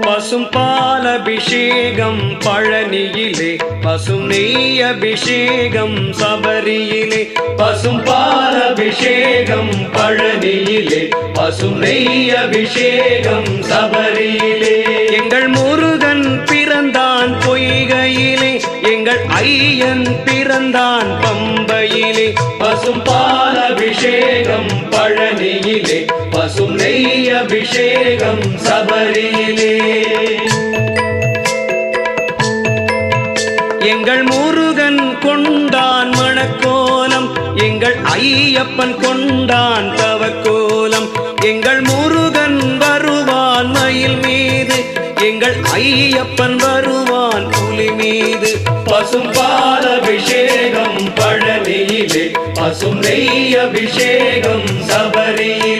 பசும் பாலபிஷேகம் பழனியிலே, பசும் நெய் அபிஷேகம் சபரியிலே. பசும் பாலபிஷேகம் பழனியிலே, பசும் நெய் அபிஷேகம் சபரியிலே. எங்கள் முருகன் பிறந்தான் பொய்கையிலே, எங்கள் ஐயன் பிறந்தான் பம்பையிலே. பசும் பாலபிஷேகம் பழனியிலே, பசும் நெய் அபிஷேகம் சபரியிலே. எங்கள் முருகன் கொண்டான் மணக்கோலம், எங்கள் ஐயப்பன் கொண்டான் தவக்கோலம். எங்கள் முருகன் வருவான் மயில் மீது, எங்கள் ஐயப்பன் வருவான் புலி மீது. பசும் பாலபிஷேகம் பழனியிலே, பசும் நெய் அபிஷேகம் சபரியிலே.